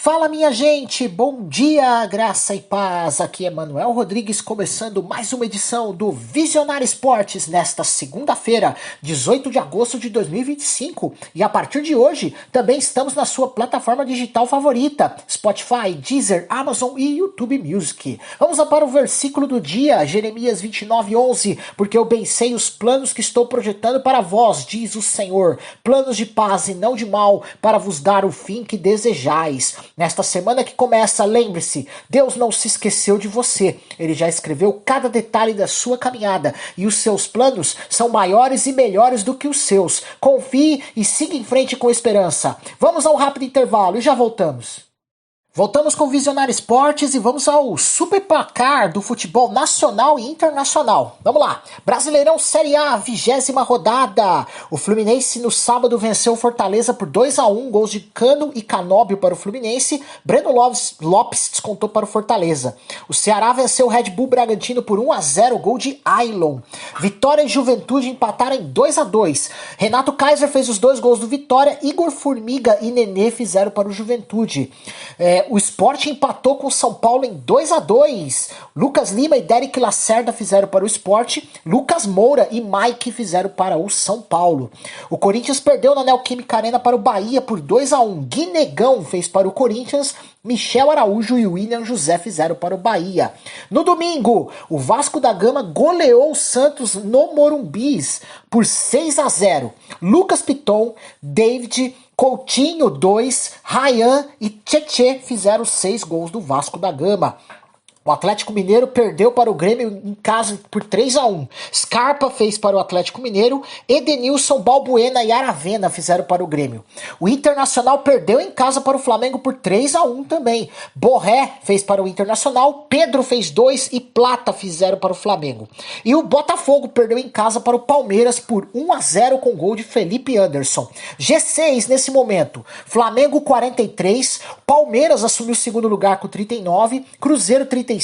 Fala minha gente, bom dia, graça e paz, aqui é Manuel Rodrigues começando mais uma edição do Visionário Esportes nesta segunda-feira, 18 de agosto de 2025 e a partir de hoje também estamos na sua plataforma digital favorita, Spotify, Deezer, Amazon e YouTube Music. Vamos lá para o versículo do dia, Jeremias 29:11, porque eu bem sei os planos que estou projetando para vós, diz o Senhor, planos de paz e não de mal, para vos dar o fim que desejais. Nesta semana que começa, lembre-se, Deus não se esqueceu de você. Ele já escreveu cada detalhe da sua caminhada e os seus planos são maiores e melhores do que os seus. Confie e siga em frente com esperança. Vamos ao rápido intervalo e já voltamos. Voltamos com o Visionário Esportes e vamos ao super placar do futebol nacional e internacional. Vamos lá. Brasileirão Série A, 20ª rodada. O Fluminense no sábado venceu o Fortaleza por 2-1, gols de Cano e Canóbio para o Fluminense. Breno Lopes descontou para o Fortaleza. O Ceará venceu o Red Bull Bragantino por 1-0, gol de Ailon. Vitória e Juventude empataram em 2-2. Renato Kaiser fez os 2 gols do Vitória. Igor Formiga e Nenê fizeram para o Juventude. O Sport empatou com o São Paulo em 2-2. Lucas Lima e Derek Lacerda fizeram para o Sport. Lucas Moura e Mike fizeram para o São Paulo. O Corinthians perdeu na Neoquímica Arena para o Bahia por 2-1. Guinegão fez para o Corinthians. Michel Araújo e William José fizeram para o Bahia. No domingo, o Vasco da Gama goleou o Santos no Morumbis por 6-0. Lucas Piton, David, Coutinho 2, Ryan e Tchê fizeram 6 gols do Vasco da Gama. O Atlético Mineiro perdeu para o Grêmio em casa por 3-1. Scarpa fez para o Atlético Mineiro. Edenilson, Balbuena e Aravena fizeram para o Grêmio. O Internacional perdeu em casa para o Flamengo por 3-1 também. Borré fez para o Internacional. Pedro fez 2 e Plata fizeram para o Flamengo. E o Botafogo perdeu em casa para o Palmeiras por 1-0 com gol de Felipe Anderson. G6 nesse momento. Flamengo 43. Palmeiras assumiu o segundo lugar com 39. Cruzeiro 37.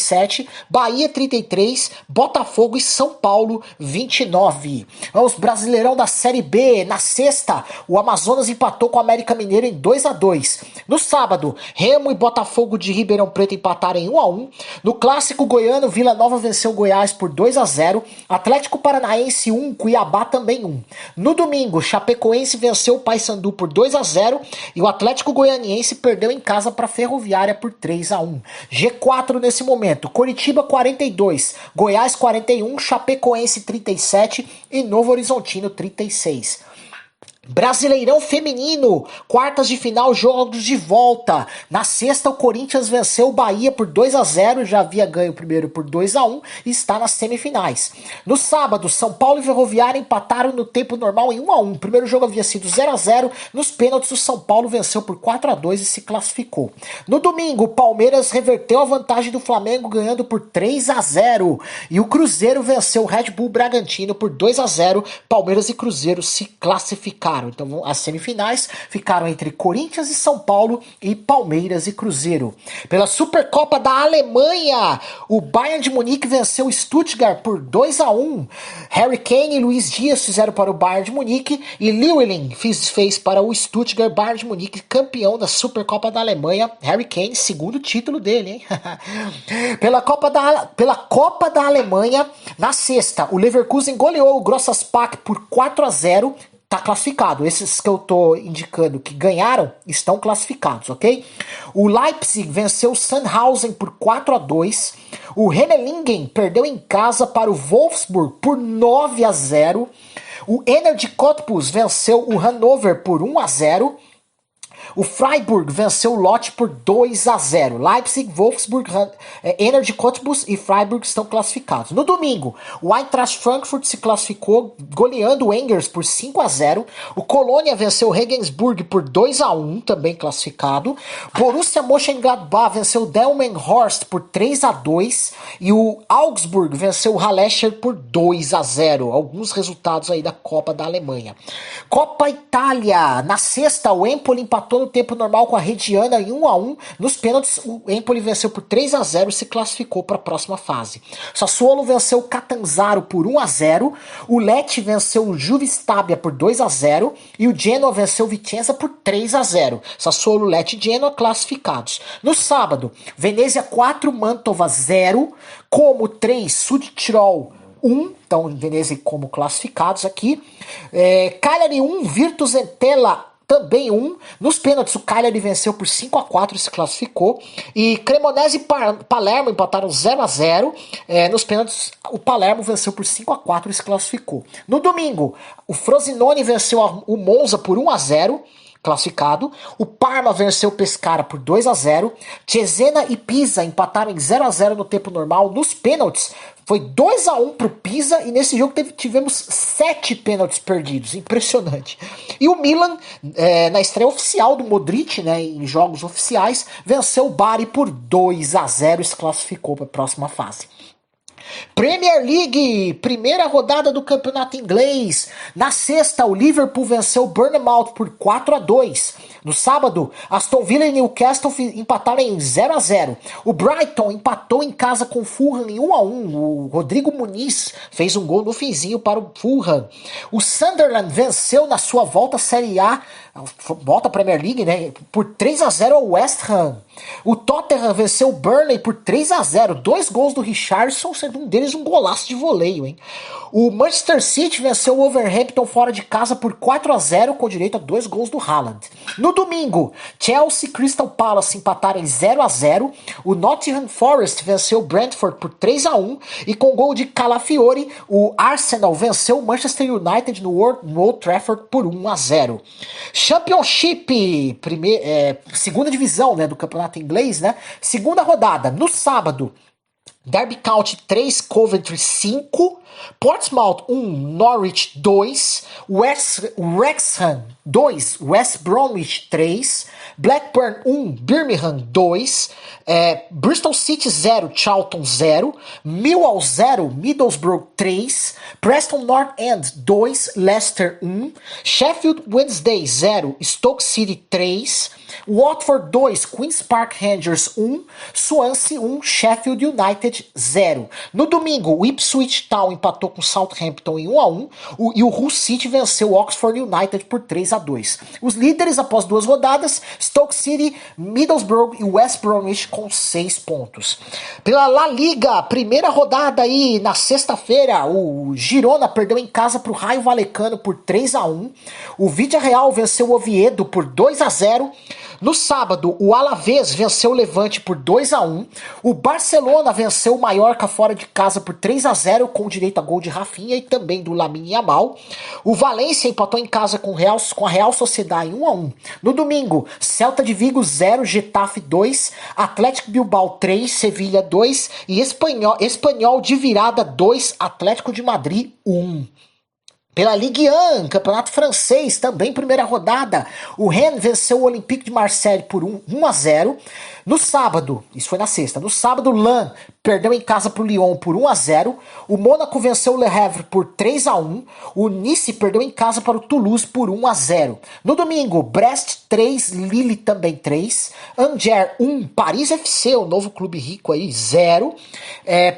Bahia 33, Botafogo e São Paulo 29. Vamos, Brasileirão da Série B. Na sexta, o Amazonas empatou com o América Mineiro em 2-2. No sábado, Remo e Botafogo de Ribeirão Preto empataram em 1-1. No clássico goiano, Vila Nova venceu Goiás por 2-0. Atlético Paranaense 1, Cuiabá também 1. No domingo, Chapecoense venceu o Paysandu por 2-0 e o Atlético Goianiense perdeu em casa para a Ferroviária por 3-1. G4 nesse momento. Coritiba 42, Goiás 41, Chapecoense 37 e Novo Horizontino 36. Brasileirão Feminino, quartas de final, jogos de volta. Na sexta, o Corinthians venceu o Bahia por 2-0, já havia ganho o primeiro por 2-1 e está nas semifinais. No sábado, São Paulo e Ferroviária empataram no tempo normal em 1-1. O primeiro jogo havia sido 0-0, nos pênaltis o São Paulo venceu por 4-2 e se classificou. No domingo, o Palmeiras reverteu a vantagem do Flamengo ganhando por 3-0 e o Cruzeiro venceu o Red Bull Bragantino por 2-0. Palmeiras e Cruzeiro se classificaram. Então as semifinais ficaram entre Corinthians e São Paulo e Palmeiras e Cruzeiro. Pela Supercopa da Alemanha, o Bayern de Munique venceu o Stuttgart por 2-1. Harry Kane e Luiz Dias fizeram para o Bayern de Munique e Llewellyn fez para o Stuttgart. Bayern de Munique campeão da Supercopa da Alemanha. Harry Kane, segundo título dele, hein? Pela Copa da Alemanha, na sexta, o Leverkusen goleou o Grossaspack por 4-0. Tá classificado. Esses que eu tô indicando que ganharam estão classificados, ok? O Leipzig venceu o Sandhausen por 4-2. O Hennelingen perdeu em casa para o Wolfsburg por 9-0. O Energy Cottbus venceu o Hannover por 1-0. O Freiburg venceu o Lodz por 2-0. Leipzig, Wolfsburg, Energy Cottbus e Freiburg estão classificados. No domingo, o Eintracht Frankfurt se classificou goleando o Angers por 5-0. O Colônia venceu o Regensburg por 2-1, também classificado. Borussia Mönchengladbach venceu o Delmenhorst por 3-2 e o Augsburg venceu o Hallescher por 2-0. Alguns resultados aí da Copa da Alemanha. Copa Itália. Na sexta, o Empoli empatou no tempo normal com a Rediana em 1-1. Nos pênaltis, o Empoli venceu por 3-0 e se classificou para a próxima fase. Sassuolo venceu o Catanzaro por 1-0. O Lecce venceu o Juve Stabia por 2-0. E o Genoa venceu o Vicenza por 3-0. Sassuolo, Lecce e Genoa classificados. No sábado, Venezia 4, Mantova 0. Como 3, Südtirol 1, então Venezia como classificados aqui. Cagliari 1, Virtus Entella também 1. Nos pênaltis o Cagliari venceu por 5-4 e se classificou. E Cremonese e Palermo empataram 0-0. Nos pênaltis o Palermo venceu por 5-4 e se classificou. No domingo o Frosinone venceu o Monza por 1-0. Classificado. O Parma venceu o Pescara por 2-0. Cesena e Pisa empataram em 0-0 no tempo normal. Nos pênaltis foi 2-1 pro Pisa e nesse jogo tivemos 7 pênaltis perdidos. Impressionante. E o Milan, na estreia oficial do Modric, né, em jogos oficiais, venceu o Bari por 2-0 e se classificou para a próxima fase. Premier League, primeira rodada do campeonato inglês. Na sexta, o Liverpool venceu o Bournemouth por 4-2. No sábado, Aston Villa e Newcastle empataram em 0-0. O Brighton empatou em casa com o Fulham em 1-1. O Rodrigo Muniz fez um gol no finzinho para o Fulham. O Sunderland venceu na sua volta à Série A, volta à Premier League, né, por 3-0 ao West Ham. O Tottenham venceu o Burnley por 3-0. 2 gols do Richarlison, sendo um deles um golaço de voleio, hein? O Manchester City venceu o Wolverhampton fora de casa por 4-0, com direito a 2 gols do Haaland. No domingo, Chelsea e Crystal Palace empataram em 0-0. O Nottingham Forest venceu o Brentford por 3-1. E com gol de Calafiori, o Arsenal venceu o Manchester United no Old Trafford por 1-0. Championship, segunda divisão, né, do campeonato inglês, né? Segunda rodada, no sábado. Derby County 3, Coventry 5, Portsmouth 1, Norwich 2, Wrexham 2, West Bromwich 3, Blackburn 1, Birmingham 2, Bristol City 0, Charlton 0, Millwall 0, Middlesbrough 3, Preston North End 2, Leicester 1, Sheffield Wednesday 0, Stoke City 3, Watford 2, Queen's Park Rangers 1, Swansea 1, Sheffield United 0. No domingo, o Ipswich Town empatou com Southampton em 1-1 e o Hull City venceu o Oxford United por 3-2. Os líderes após 2 rodadas, Stoke City, Middlesbrough e West Bromwich com 6 pontos. Pela La Liga, primeira rodada aí na sexta-feira, o Girona perdeu em casa para o Raio Vallecano por 3-1. O Villarreal venceu o Oviedo por 2-0. No sábado, o Alavés venceu o Levante por 2-1. O Barcelona venceu o Mallorca fora de casa por 3-0, com direito a gol de Rafinha e também do Lamine Yamal. O Valência empatou em casa com a Real Sociedad em 1-1. No domingo, Celta de Vigo 0, Getafe 2, Atlético Bilbao 3, Sevilha 2 e Espanhol de virada 2, Atlético de Madrid 1. Pela Ligue 1, campeonato francês, também primeira rodada, o Rennes venceu o Olympique de Marseille por 1-0. No sábado, isso foi na sexta, no sábado o Lens perdeu em casa para o Lyon por 1-0. O Mônaco venceu o Le Havre por 3-1. O Nice perdeu em casa para o Toulouse por 1-0. No domingo, Brest 3, Lille também 3. Angers 1, Paris FC, o novo clube rico aí, 0.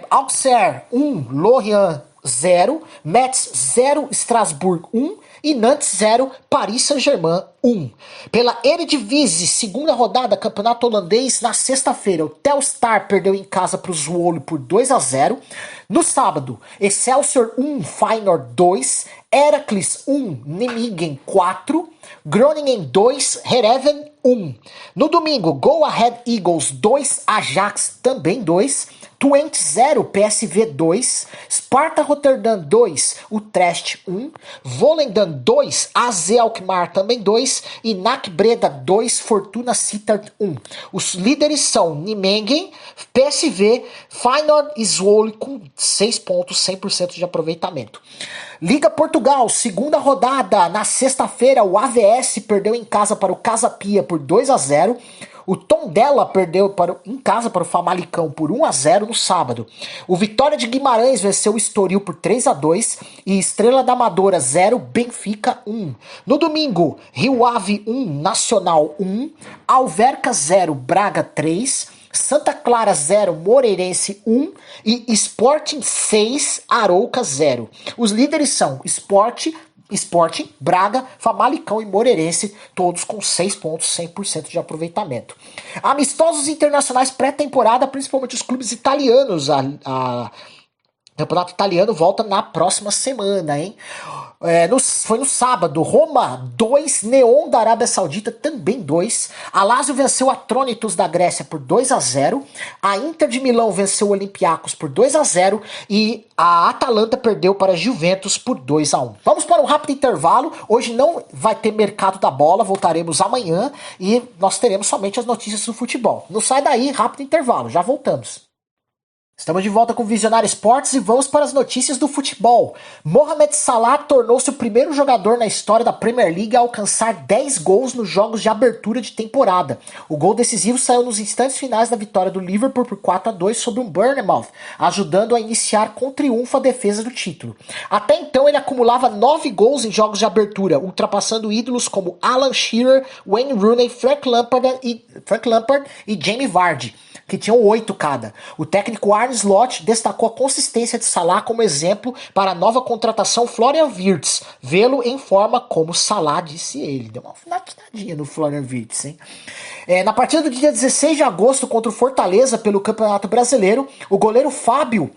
Auxerre 1, Lorient 0, Metz 0, Strasbourg 1 e Nantes 0, Paris Saint-Germain 1. Pela Eredivisie, segunda rodada, campeonato holandês, na sexta-feira, o Telstar perdeu em casa para o Zwolle por 2-0. No sábado, Excelsior 1, Feyenoord 2, Heracles 1, Nijmegen 4, Groningen 2, Heerenveen 1. No domingo, Go Ahead Eagles 2, Ajax também 2, Twente 0, PSV 2, Sparta Rotterdam 2, Utrecht 1, Volendam 2, AZ Alkmaar também 2 e NAC Breda 2, Fortuna Sittard 1. Os líderes são Nijmegen, PSV, Feyenoord e Zwolle com 6 pontos, 100% de aproveitamento. Liga Portugal, segunda rodada, na sexta-feira o AVS perdeu em casa para o Casa Pia por 2-0. O Tondela perdeu em casa para o Famalicão por 1-0 no sábado. O Vitória de Guimarães venceu o Estoril por 3-2 e Estrela da Amadora 0, Benfica 1. No domingo, Rio Ave 1, Nacional 1, Alverca 0, Braga 3, Santa Clara 0, Moreirense 1 e Sporting 6, Arouca 0. Os líderes são Sporting, Braga, Famalicão e Moreirense, todos com 6 pontos, 100% de aproveitamento. Amistosos internacionais pré-temporada, principalmente os clubes italianos. O campeonato italiano volta na próxima semana, hein? Foi no sábado, Roma 2, Neon da Arábia Saudita também 2, a Lazio venceu a Tronitos da Grécia por 2-0, a Inter de Milão venceu o Olympiacos por 2-0 e a Atalanta perdeu para a Juventus por 2-1. Vamos para um rápido intervalo, hoje não vai ter mercado da bola, voltaremos amanhã e nós teremos somente as notícias do futebol. Não sai daí, rápido intervalo, já voltamos. Estamos de volta com o Visionário Esportes e vamos para as notícias do futebol. Mohamed Salah tornou-se o primeiro jogador na história da Premier League a alcançar 10 gols nos jogos de abertura de temporada. O gol decisivo saiu nos instantes finais da vitória do Liverpool por 4-2 sobre um Bournemouth, ajudando a iniciar com triunfo a defesa do título. Até então ele acumulava 9 gols em jogos de abertura, ultrapassando ídolos como Alan Shearer, Wayne Rooney, Frank Lampard e Jamie Vardy, que tinham 8 cada. O técnico Arne Slot destacou a consistência de Salah como exemplo para a nova contratação Florian Wirtz. Vê-lo em forma como Salah, disse ele. Deu uma finadinha no Florian Wirtz, hein? Na partida do dia 16 de agosto contra o Fortaleza pelo Campeonato Brasileiro, o goleiro Fábio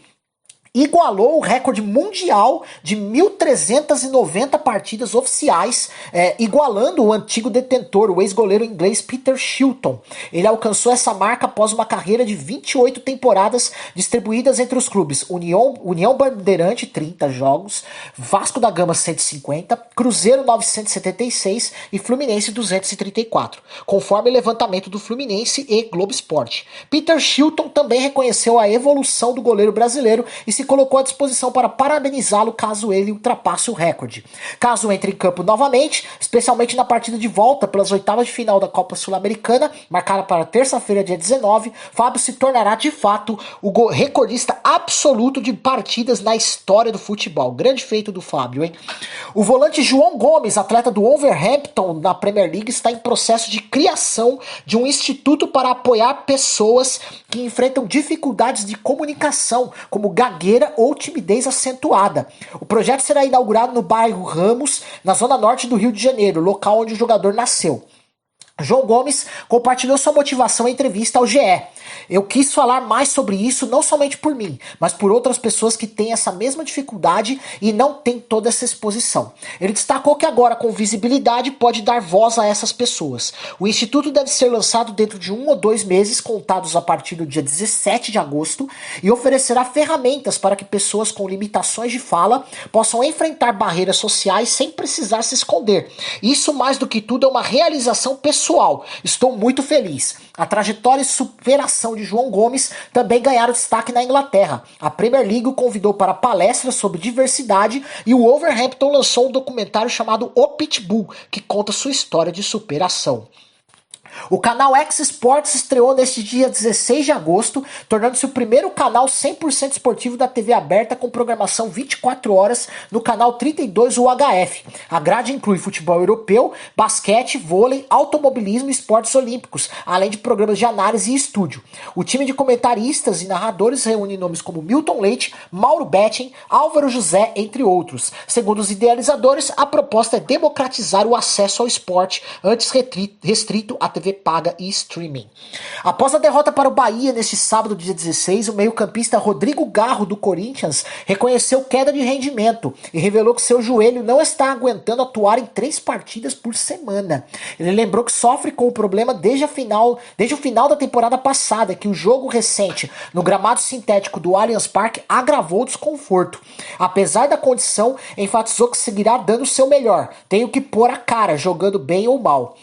igualou o recorde mundial de 1.390 partidas oficiais, igualando o antigo detentor, o ex-goleiro inglês Peter Shilton. Ele alcançou essa marca após uma carreira de 28 temporadas distribuídas entre os clubes União Bandeirante, 30 jogos, Vasco da Gama, 150, Cruzeiro, 976 e Fluminense, 234, conforme o levantamento do Fluminense e Globo Esporte. Peter Shilton também reconheceu a evolução do goleiro brasileiro e se colocou à disposição para parabenizá-lo caso ele ultrapasse o recorde. Caso entre em campo novamente, especialmente na partida de volta pelas oitavas de final da Copa Sul-Americana, marcada para terça-feira, dia 19, Fábio se tornará de fato o recordista absoluto de partidas na história do futebol. Grande feito do Fábio, hein? O volante João Gomes, atleta do Wolverhampton na Premier League, está em processo de criação de um instituto para apoiar pessoas que enfrentam dificuldades de comunicação, como gagueira ou timidez acentuada. O projeto será inaugurado no bairro Ramos, na zona norte do Rio de Janeiro, local onde o jogador nasceu. João Gomes compartilhou sua motivação em entrevista ao GE. Eu quis falar mais sobre isso não somente por mim, mas por outras pessoas que têm essa mesma dificuldade e não têm toda essa exposição. Ele destacou que agora com visibilidade pode dar voz a essas pessoas. O instituto deve ser lançado dentro de 1 ou 2 meses, contados a partir do dia 17 de agosto, e oferecerá ferramentas para que pessoas com limitações de fala possam enfrentar barreiras sociais sem precisar se esconder. Isso, mais do que tudo, é uma realização pessoal. Estou muito feliz. A trajetória e superação de João Gomes também ganharam destaque na Inglaterra. A Premier League o convidou para palestras sobre diversidade e o Wolverhampton lançou um documentário chamado O Pitbull, que conta sua história de superação. O canal X Sports estreou neste dia 16 de agosto, tornando-se o primeiro canal 100% esportivo da TV aberta com programação 24 horas no canal 32 UHF. A grade inclui futebol europeu, basquete, vôlei, automobilismo e esportes olímpicos, além de programas de análise e estúdio. O time de comentaristas e narradores reúne nomes como Milton Leite, Mauro Betting, Álvaro José, entre outros. Segundo os idealizadores, a proposta é democratizar o acesso ao esporte, antes restrito à TV paga e streaming. Após a derrota para o Bahia neste sábado, dia 16, o meio-campista Rodrigo Garro, do Corinthians, reconheceu queda de rendimento e revelou que seu joelho não está aguentando atuar em 3 partidas por semana. Ele lembrou que sofre com o problema desde o final da temporada passada, que o jogo recente no gramado sintético do Allianz Parque agravou o desconforto. Apesar da condição, enfatizou que seguirá dando o seu melhor. Tenho que pôr a cara, jogando bem ou mal.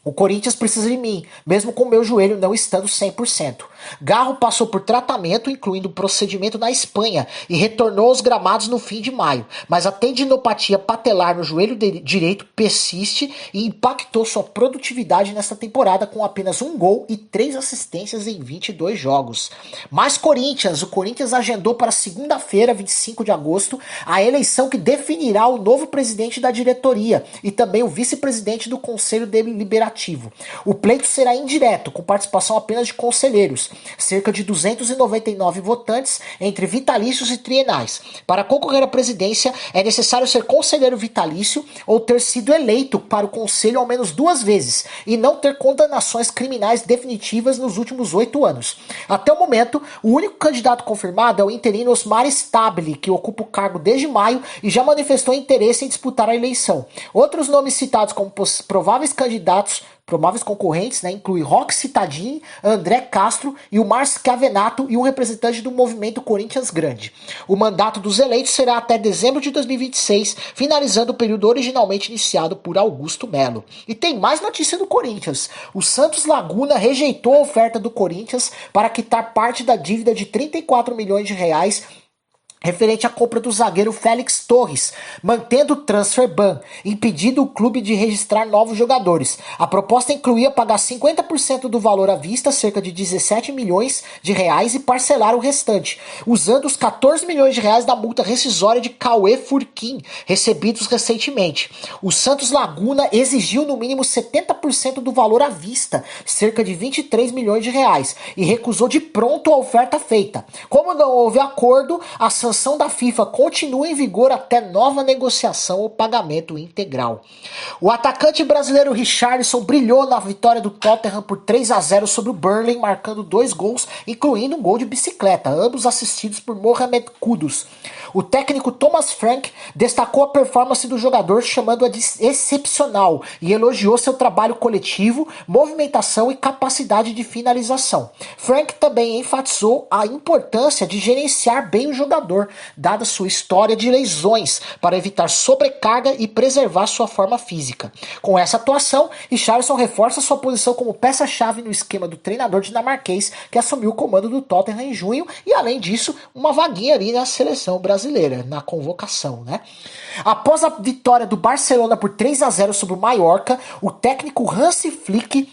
O Corinthians precisa de mim, mesmo com meu joelho não estando 100%. Garro passou por tratamento, incluindo procedimento na Espanha, e retornou aos gramados no fim de maio, mas a tendinopatia patelar no joelho direito persiste e impactou sua produtividade nesta temporada com apenas 1 gol e 3 assistências em 22 jogos. Mais Corinthians, o Corinthians agendou para segunda-feira, 25 de agosto, a eleição que definirá o novo presidente da diretoria e também o vice-presidente do Conselho Deliberativo. O pleito será indireto, com participação apenas de conselheiros, cerca de 299 votantes entre vitalícios e trienais. Para concorrer à presidência, é necessário ser conselheiro vitalício ou ter sido eleito para o conselho ao menos 2 vezes e não ter condenações criminais definitivas nos últimos 8 anos. Até o momento, o único candidato confirmado é o interino Osmar Stabile, que ocupa o cargo desde maio e já manifestou interesse em disputar a eleição. Outros nomes citados como prováveis concorrentes, incluem Roque Cittadini, André Castro e o Márcio Cavenato e um representante do movimento Corinthians Grande. O mandato dos eleitos será até dezembro de 2026, finalizando o período originalmente iniciado por Augusto Melo. E tem mais notícia do Corinthians. O Santos Laguna rejeitou a oferta do Corinthians para quitar parte da dívida de 34 milhões de reais referente à compra do zagueiro Félix Torres, mantendo o transfer ban, impedindo o clube de registrar novos jogadores. A proposta incluía pagar 50% do valor à vista, cerca de 17 milhões de reais, e parcelar o restante, usando os 14 milhões de reais da multa rescisória de Cauê Furquim, recebidos recentemente. O Santos Laguna exigiu no mínimo 70% do valor à vista, cerca de 23 milhões de reais, e recusou de pronto a oferta feita. Como não houve acordo, a sanção da FIFA continua em vigor até nova negociação ou pagamento integral. O atacante brasileiro Richarlison brilhou na vitória do Tottenham por 3-0 sobre o Burnley, marcando 2 gols, incluindo um gol de bicicleta, ambos assistidos por Mohamed Kudus. O técnico Thomas Frank destacou a performance do jogador, chamando-a de excepcional, e elogiou seu trabalho coletivo, movimentação e capacidade de finalização. Frank também enfatizou a importância de gerenciar bem o jogador, dada sua história de lesões, para evitar sobrecarga e preservar sua forma física. Com essa atuação, Richarlison reforça sua posição como peça-chave no esquema do treinador dinamarquês, que assumiu o comando do Tottenham em junho, e além disso, uma vaguinha ali na seleção brasileira, na convocação, Após a vitória do Barcelona por 3-0 sobre o Mallorca, o técnico Hansi Flick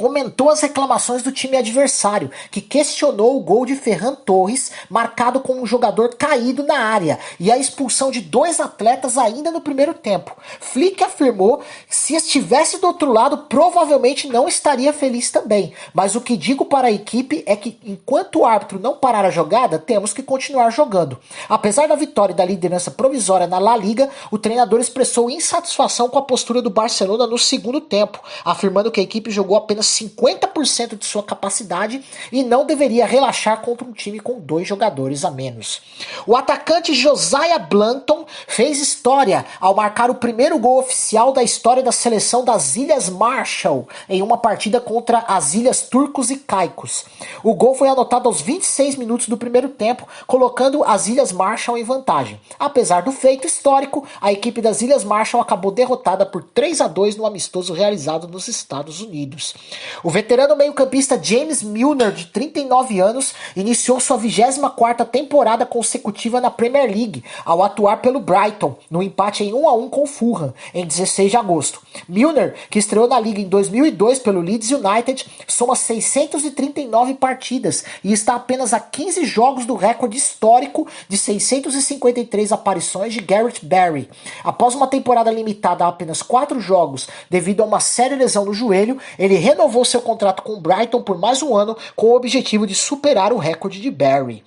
comentou as reclamações do time adversário, que questionou o gol de Ferran Torres, marcado com um jogador caído na área, e a expulsão de 2 atletas ainda no primeiro tempo. Flick afirmou que se estivesse do outro lado, provavelmente não estaria feliz também, mas o que digo para a equipe é que enquanto o árbitro não parar a jogada, temos que continuar jogando. Apesar da vitória e da liderança provisória na La Liga, o treinador expressou insatisfação com a postura do Barcelona no segundo tempo, afirmando que a equipe jogou apenas 50% de sua capacidade e não deveria relaxar contra um time com 2 jogadores a menos. O atacante Josiah Blanton fez história ao marcar o primeiro gol oficial da história da seleção das Ilhas Marshall em uma partida contra as Ilhas Turcos e Caicos. O gol foi anotado aos 26 minutos do primeiro tempo, colocando as Ilhas Marshall em vantagem. Apesar do feito histórico, a equipe das Ilhas Marshall acabou derrotada por 3-2 no amistoso realizado nos Estados Unidos. O veterano meio-campista James Milner, de 39 anos, iniciou sua 24ª temporada consecutiva na Premier League, ao atuar pelo Brighton, no empate em 1-1 com o Fulham, em 16 de agosto. Milner, que estreou na Liga em 2002 pelo Leeds United, soma 639 partidas e está apenas a 15 jogos do recorde histórico de 653 aparições de Gareth Barry. Após uma temporada limitada a apenas 4 jogos devido a uma séria lesão no joelho, ele renovou seu contrato com o Brighton por mais um ano com o objetivo de superar o recorde de Barry.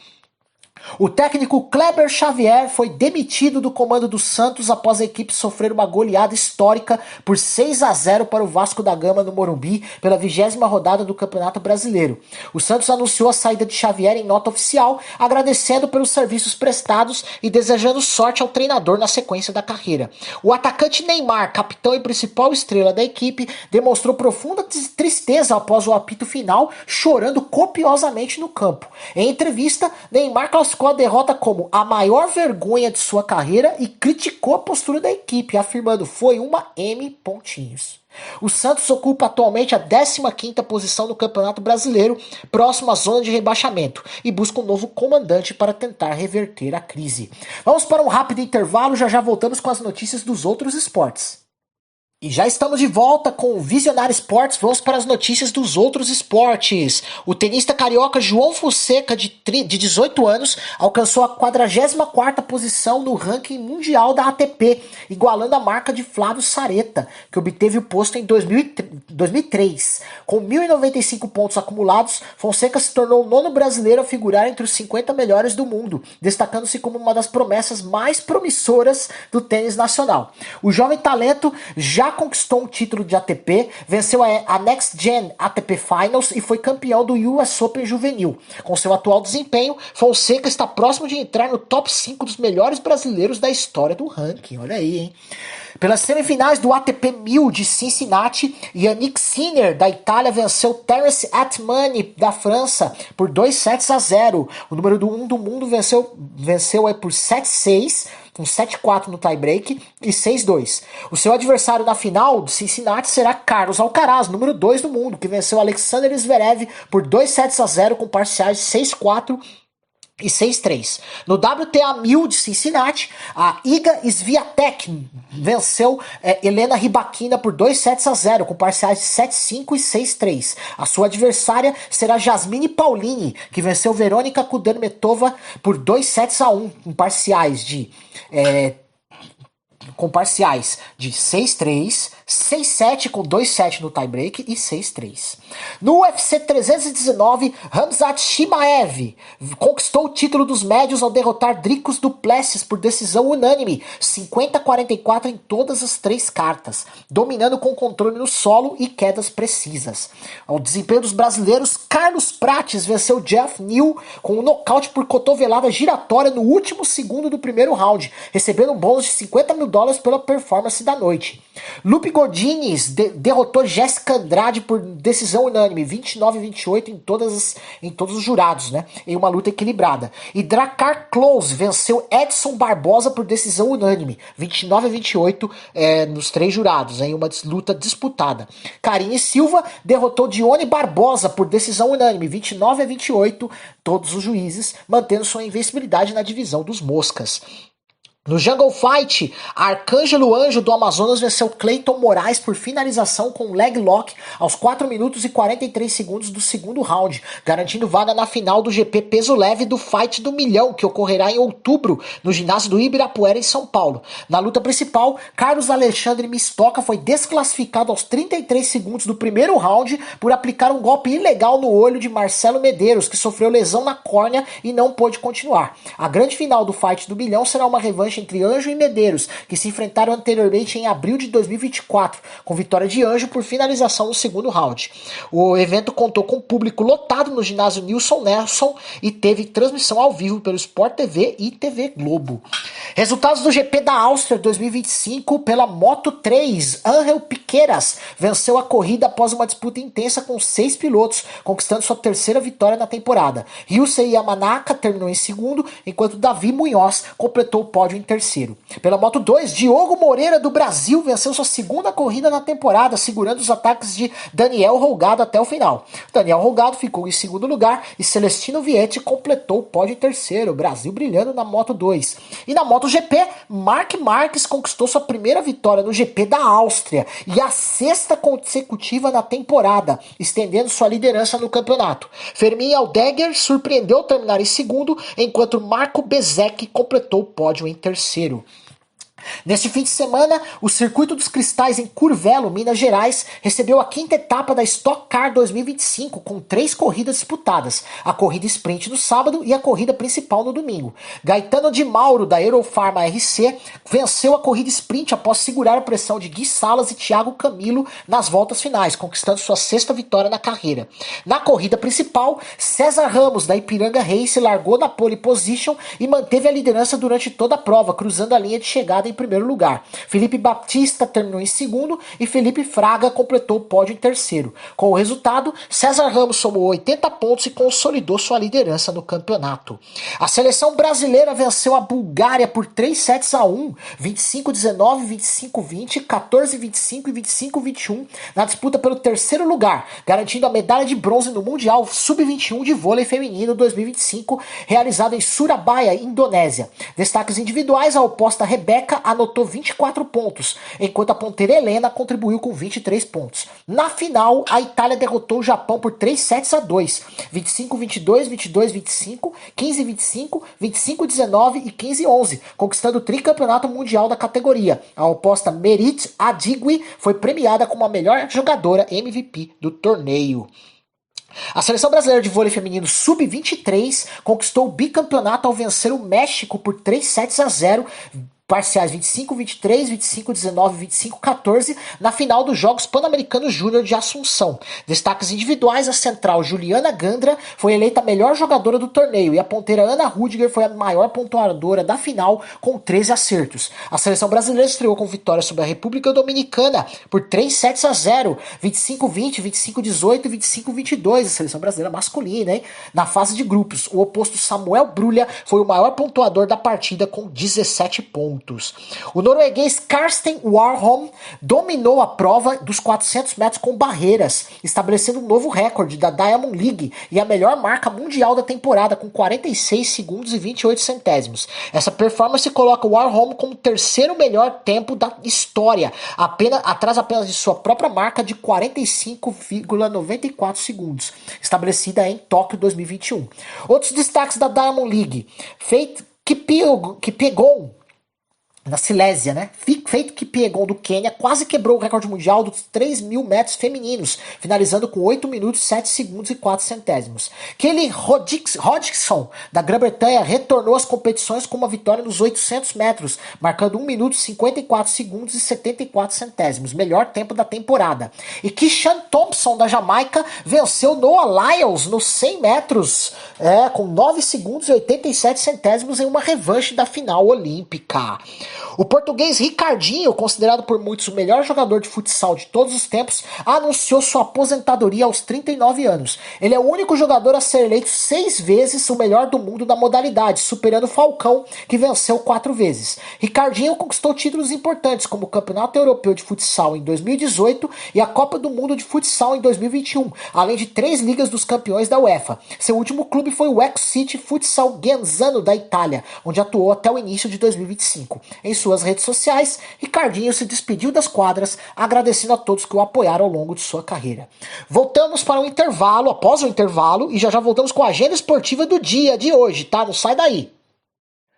O técnico Kleber Xavier foi demitido do comando do Santos após a equipe sofrer uma goleada histórica por 6-0 para o Vasco da Gama no Morumbi pela 20ª rodada do Campeonato Brasileiro. O Santos anunciou a saída de Xavier em nota oficial, agradecendo pelos serviços prestados e desejando sorte ao treinador na sequência da carreira. O atacante Neymar, capitão e principal estrela da equipe, demonstrou profunda tristeza após o apito final, chorando copiosamente no campo. Em entrevista, Neymar classificou classificou a derrota como a maior vergonha de sua carreira e criticou a postura da equipe, afirmando: foi uma M pontinhos. O Santos ocupa atualmente a 15ª posição no Campeonato Brasileiro, próximo à zona de rebaixamento, e busca um novo comandante para tentar reverter a crise. Vamos para um rápido intervalo, já voltamos com as notícias dos outros esportes. E já estamos de volta com o Visionário Esportes. Vamos para as notícias dos outros esportes. O tenista carioca João Fonseca, de 18 anos, alcançou a 44ª posição no ranking mundial da ATP, igualando a marca de Flávio Sareta, que obteve o posto em 2003. Com 1.095 pontos acumulados, Fonseca se tornou o 9º brasileiro a figurar entre os 50 melhores do mundo, destacando-se como uma das promessas mais promissoras do tênis nacional. O jovem talento já conquistou um título de ATP, venceu a Next Gen ATP Finals e foi campeão do US Open Juvenil. Com seu atual desempenho, Fonseca está próximo de entrar no top 5 dos melhores brasileiros da história do ranking. Olha aí, hein? Pelas semifinais do ATP 1000 de Cincinnati, Yannick Sinner, da Itália, venceu Terence Atmani, da França, por 2-0. O número 1 do mundo venceu por 7-6, com 7-4 no tie-break e 6-2. O seu adversário na final de Cincinnati será Carlos Alcaraz, número 2 do mundo, que venceu Alexander Zverev por 2-0 com parciais 6-4 e 6-3. No WTA 1000 de Cincinnati, a Iga Swiatek venceu Helena Rybakina por 2-0 com parciais de 7-5 e 6-3. A sua adversária será Jasmine Paolini, que venceu Verônica Kudermetova por 2-1 com parciais de 6-3, 6-7 com 2-7 no tiebreak e 6-3. No UFC 319, Khamzat Chimaev conquistou o título dos médios ao derrotar Dricus du Plessis por decisão unânime, 50-44 em todas as 3 cartas, dominando com controle no solo e quedas precisas. Ao desempenho dos brasileiros, Carlos Prates venceu Jeff Neal com um nocaute por cotovelada giratória no último segundo do primeiro round, recebendo um bônus de $50 mil pela performance da noite. Lupe Godinez derrotou Jéssica Andrade por decisão unânime, 29-28 em todos os jurados, né? Em uma luta equilibrada. E Drakkar Klose venceu Edson Barbosa por decisão unânime, 29-28 nos 3 jurados, em uma luta disputada. Karine Silva derrotou Dione Barbosa por decisão unânime, 29-28, todos os juízes, mantendo sua invencibilidade na divisão dos moscas. No Jungle Fight, Arcângelo Anjo do Amazonas venceu Cleiton Moraes por finalização com leg lock aos 4 minutos e 43 segundos do segundo round, garantindo vaga na final do GP peso leve do Fight do Milhão, que ocorrerá em outubro no ginásio do Ibirapuera, em São Paulo. Na luta principal, Carlos Alexandre Mistoca foi desclassificado aos 33 segundos do primeiro round por aplicar um golpe ilegal no olho de Marcelo Medeiros, que sofreu lesão na córnea e não pôde continuar. A grande final do Fight do Milhão será uma revanche entre Anjo e Medeiros, que se enfrentaram anteriormente em abril de 2024, com vitória de Anjo por finalização no segundo round. O evento contou com público lotado no ginásio Nilson Nelson e teve transmissão ao vivo pelo Sport TV e TV Globo. Resultados do GP da Áustria 2025 pela Moto3, Angel Piqueras venceu a corrida após uma disputa intensa com 6 pilotos, conquistando sua 3ª vitória na temporada. Ryusei Yamanaka terminou em segundo, enquanto Davi Munhoz completou o pódio em terceiro. Pela Moto2, Diogo Moreira do Brasil venceu sua 2ª corrida na temporada, segurando os ataques de Daniel Rolgado até o final. Daniel Rolgado ficou em segundo lugar e Celestino Vietti completou o pódio em terceiro, Brasil brilhando na Moto2. E na MotoGP, Marc Marques conquistou sua 1ª vitória no GP da Áustria e a 6ª consecutiva na temporada, estendendo sua liderança no campeonato. Fermin Aldeguer surpreendeu ao terminar em segundo, enquanto Marco Bezek completou o pódio em terceiro. Neste fim de semana, o Circuito dos Cristais em Curvelo, Minas Gerais, recebeu a 5ª etapa da Stock Car 2025, com 3 corridas disputadas, a corrida sprint no sábado e a corrida principal no domingo. Gaetano de Mauro, da Eurofarma RC, venceu a corrida sprint após segurar a pressão de Gui Salas e Thiago Camilo nas voltas finais, conquistando sua 6ª vitória na carreira. Na corrida principal, César Ramos, da Ipiranga Race, largou na pole position e manteve a liderança durante toda a prova, cruzando a linha de chegada em primeiro lugar. Felipe Baptista terminou em segundo e Felipe Fraga completou o pódio em terceiro. Com o resultado, César Ramos somou 80 pontos e consolidou sua liderança no campeonato. A seleção brasileira venceu a Bulgária por 3-1, 25-19, 25-20, 14-25 e 25-21 na disputa pelo terceiro lugar, garantindo a medalha de bronze no Mundial Sub-21 de vôlei feminino 2025, realizado em Surabaya, Indonésia. Destaques individuais, a oposta Rebeca anotou 24 pontos, enquanto a ponteira Helena contribuiu com 23 pontos. Na final, a Itália derrotou o Japão por 3-2, 25-22, 22-25, 15-25, 25-19 e 15-11, conquistando o tricampeonato mundial da categoria. A oposta Merit Adigui foi premiada como a melhor jogadora MVP do torneio. A seleção brasileira de vôlei feminino sub-23 conquistou o bicampeonato ao vencer o México por 3-0, parciais 25-23, 25-19 e 25-14 na final dos Jogos Pan-Americanos Júnior de Assunção. Destaques individuais, a central Juliana Gandra foi eleita a melhor jogadora do torneio e a ponteira Ana Rudiger foi a maior pontuadora da final com 13 acertos. A seleção brasileira estreou com vitória sobre a República Dominicana por 3-0, 25-20, 25-18 e 25-22, a seleção brasileira masculina, hein? Na fase de grupos, o oposto Samuel Brulha foi o maior pontuador da partida com 17 pontos. O norueguês Karsten Warholm dominou a prova dos 400 metros com barreiras, estabelecendo um novo recorde da Diamond League e a melhor marca mundial da temporada, com 46 segundos e 28 centésimos. Essa performance coloca o Warholm como o terceiro melhor tempo da história, atrás apenas de sua própria marca de 45,94 segundos, estabelecida em Tóquio 2021. Outros destaques da Diamond League: Faith Kipyegon, na Silésia, né? Feito que Kipyegon do Quênia quase quebrou o recorde mundial dos 3.000 metros femininos, finalizando com 8 minutos, 7 segundos e 4 centésimos. Kelly Hodgson, da Grã-Bretanha, retornou às competições com uma vitória nos 800 metros, marcando 1 minuto, 54 segundos e 74 centésimos, melhor tempo da temporada. E Kishan Thompson, da Jamaica, venceu Noah Lyles nos 100 metros, com 9 segundos e 87 centésimos em uma revanche da final olímpica. O português Ricardinho, considerado por muitos o melhor jogador de futsal de todos os tempos, anunciou sua aposentadoria aos 39 anos. Ele é o único jogador a ser eleito 6 vezes o melhor do mundo da modalidade, superando Falcão, que venceu 4 vezes. Ricardinho conquistou títulos importantes, como o Campeonato Europeu de Futsal em 2018 e a Copa do Mundo de Futsal em 2021, além de 3 Ligas dos Campeões da UEFA. Seu último clube foi o Ex-City Futsal Genzano, da Itália, onde atuou até o início de 2025. Em suas redes sociais, Ricardinho se despediu das quadras, agradecendo a todos que o apoiaram ao longo de sua carreira. Voltamos para o intervalo, após o intervalo, e já voltamos com a agenda esportiva do dia de hoje, tá? Não sai daí!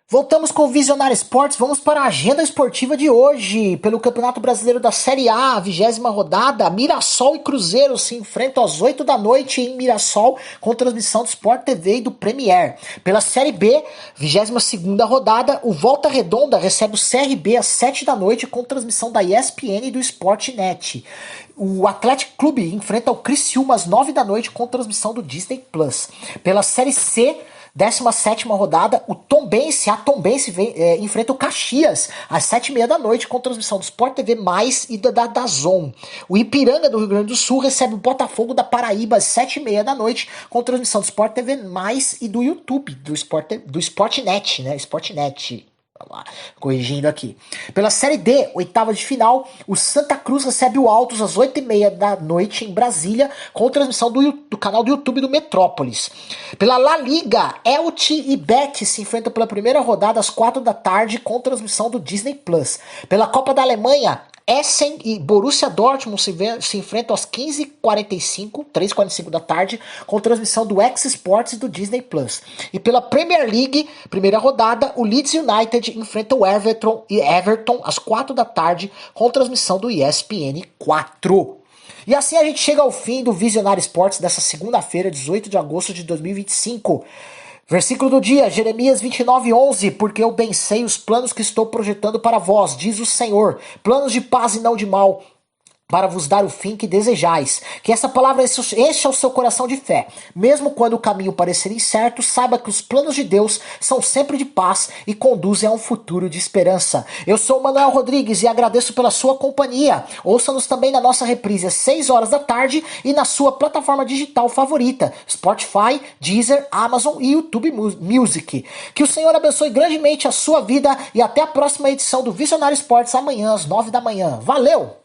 Voltamos com o Visionário Esportes, vamos para a agenda esportiva de hoje. Pelo Campeonato Brasileiro da Série A, a 20ª rodada, Mirassol e Cruzeiro se enfrentam às 8 da noite em Mirassol, com transmissão do Sport TV e do Premier. Pela Série B, 22ª rodada, o Volta Redonda recebe o CRB às 7 da noite, com transmissão da ESPN e do Sportnet. O Atlético Clube enfrenta o Criciúma às 9 da noite, com transmissão do Disney+. Pela Série C, 17ª rodada, a Tombense enfrenta o Caxias às 7h30 da noite, com transmissão do Sport TV+, e da DAZN. O Ipiranga do Rio Grande do Sul recebe o Botafogo da Paraíba às 7h30 da noite, com transmissão do Sport TV+, e do YouTube, do Sportnet, né? Sportnet. Corrigindo aqui. Pela Série D, 8ª de final, o Santa Cruz recebe o Altos às 8h30 da noite em Brasília, com transmissão do canal do YouTube do Metrópolis. Pela La Liga, Elche e Betis se enfrentam pela primeira rodada às 4 da tarde, com transmissão do Disney+. Pela Copa da Alemanha, Essen e Borussia Dortmund se enfrentam às 15h45, 3h45 da tarde, com transmissão do X-Sports e do Disney+. E pela Premier League, primeira rodada, o Leeds United enfrenta o Everton às 4 da tarde, com transmissão do ESPN 4. E assim a gente chega ao fim do Visionário Esportes dessa segunda-feira, 18 de agosto de 2025. Versículo do dia, Jeremias 29:11, porque eu bem sei os planos que estou projetando para vós, diz o Senhor, planos de paz e não de mal, para vos dar o fim que desejais. Que essa palavra encha o seu coração de fé. Mesmo quando o caminho parecer incerto, saiba que os planos de Deus são sempre de paz e conduzem a um futuro de esperança. Eu sou o Manuel Rodrigues e agradeço pela sua companhia. Ouça-nos também na nossa reprise às 6 horas da tarde e na sua plataforma digital favorita, Spotify, Deezer, Amazon e YouTube Music. Que o Senhor abençoe grandemente a sua vida e até a próxima edição do Visionário Esportes amanhã às 9 da manhã. Valeu!